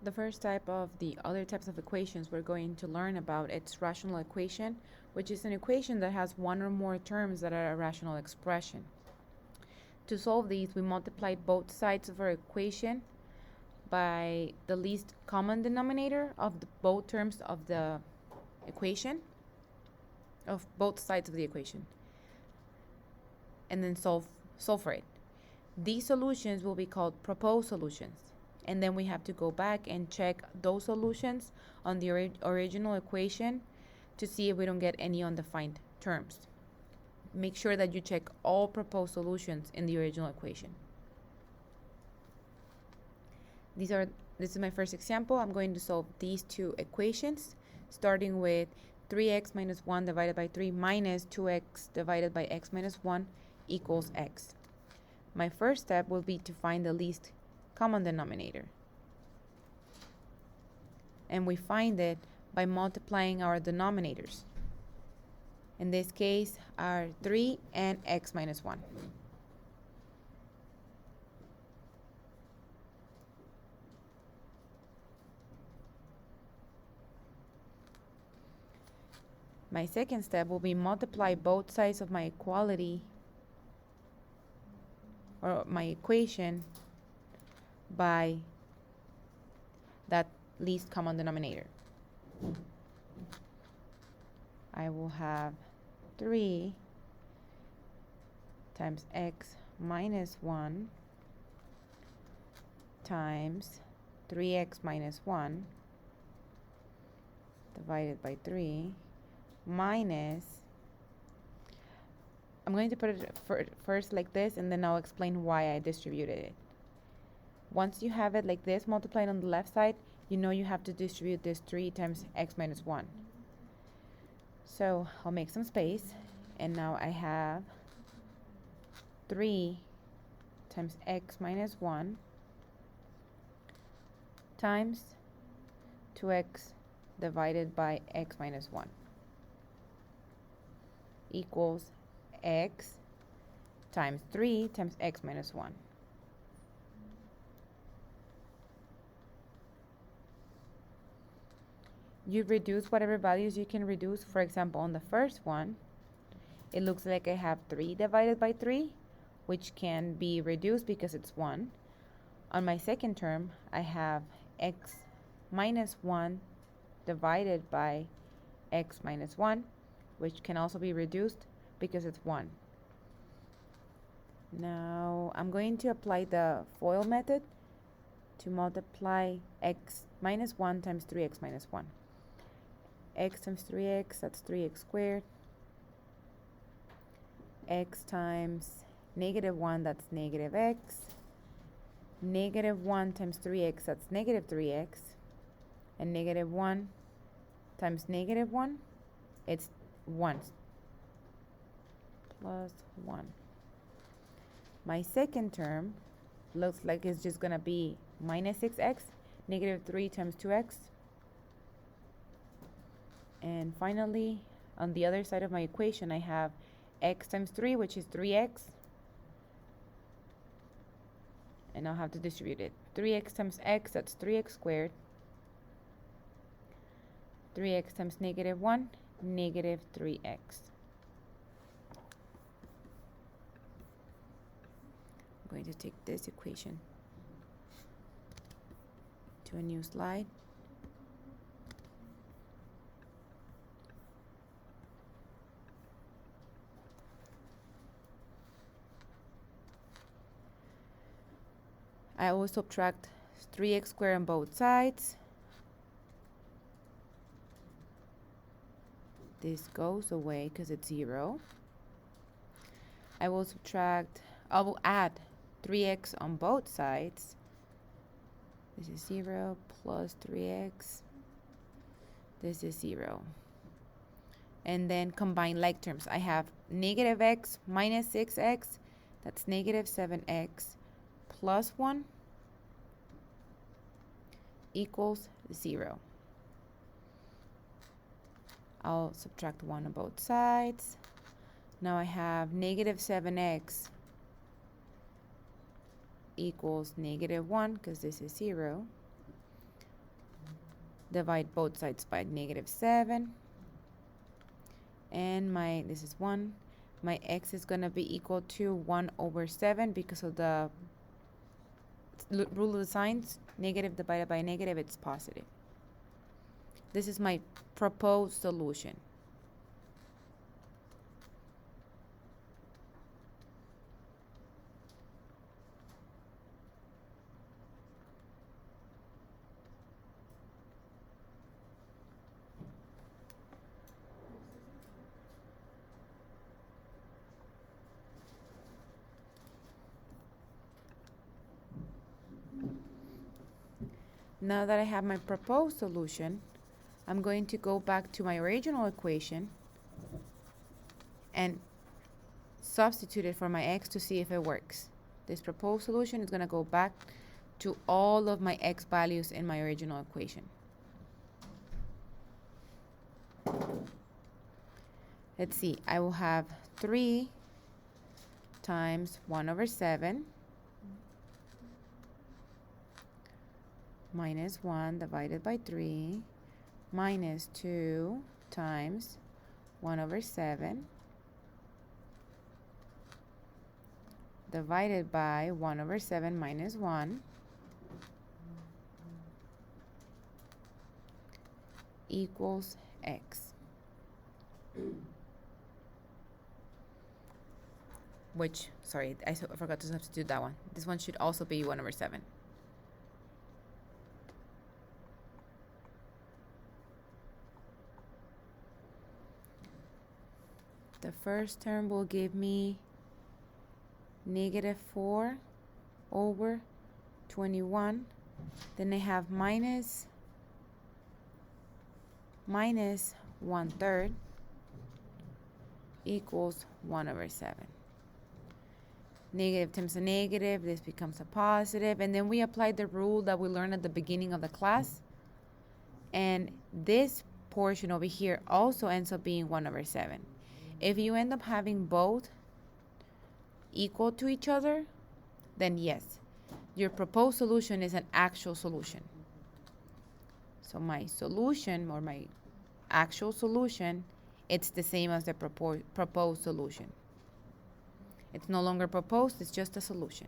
The first type of the other types of equations we're going to learn about its rational equation, which is an equation that has one or more terms that are a rational expression. To solve these, we multiplied both sides of our equation by the least common denominator of both terms of the equation, of both sides of the equation, and then solve for it. These solutions will be called proposed solutions. And then we have to go back and check those solutions on the original equation to see if we don't get any undefined terms. Make sure that you check all proposed solutions in the original equation. This is my first example. I'm going to solve these two equations, starting with 3x minus 1 divided by 3 minus 2x divided by x minus 1 equals x. My first step will be to find the least common denominator. And we find it by multiplying our denominators. In this case, are 3 and x minus 1. My second step will be multiply both sides of my equality or my equation by that least common denominator. I will have 3 times x minus 1 times 3x minus 1 divided by 3 minus, I'm going to put it first like this, and then I'll explain why I distributed it. Once you have it like this, multiplied on the left side, you know you have to distribute this 3 times x minus 1. So I'll make some space, and now I have 3 times x minus 1 times 2x divided by x minus 1 equals x times 3 times x minus 1. You reduce whatever values you can reduce. For example, on the first one, it looks like I have 3 divided by 3, which can be reduced because it's 1. On my second term, I have x minus 1 divided by x minus 1, which can also be reduced because it's 1. Now, I'm going to apply the FOIL method to multiply x minus 1 times 3x minus 1. X times 3x, that's 3x squared. X times negative 1, that's negative x. Negative 1 times 3x, that's negative 3x. And negative 1 times negative 1, it's 1 plus 1. My second term looks like it's just going to be minus 6x, negative 3 times 2x. And finally, on the other side of my equation, I have x times 3, which is 3x. And I'll have to distribute it. 3x times x, that's 3x squared. 3x times negative 1, negative 3x. I'm going to take this equation to a new slide. I will subtract 3x squared on both sides. This goes away because it's 0. I will add 3x on both sides. This is 0 plus 3x. This is 0. And then combine like terms. I have negative x minus 6x. That's negative 7x plus 1 equals 0. I'll subtract 1 on both sides. Now I have negative 7x equals negative 1, because this is 0, Divide both sides by -7. And this is 1. My x is going to be equal to 1/7 because of the rule of the signs. Negative divided by negative, it's positive. This is my proposed solution. Now that I have my proposed solution, I'm going to go back to my original equation and substitute it for my x to see if it works. This proposed solution is going to go back to all of my x values in my original equation. Let's see, I will have 3 times 1/7 minus 1 divided by 3 minus 2 times 1/7 divided by 1/7 minus 1 equals x. Which, sorry, I forgot to substitute that one. This one should also be 1/7. The first term will give me -4/21. Then I have minus 1/3 equals 1/7. Negative times a negative, this becomes a positive. And then we apply the rule that we learned at the beginning of the class. And this portion over here also ends up being 1/7. If you end up having both equal to each other, then yes, your proposed solution is an actual solution. So my solution, or my actual solution, it's the same as the proposed solution. It's no longer proposed, it's just a solution.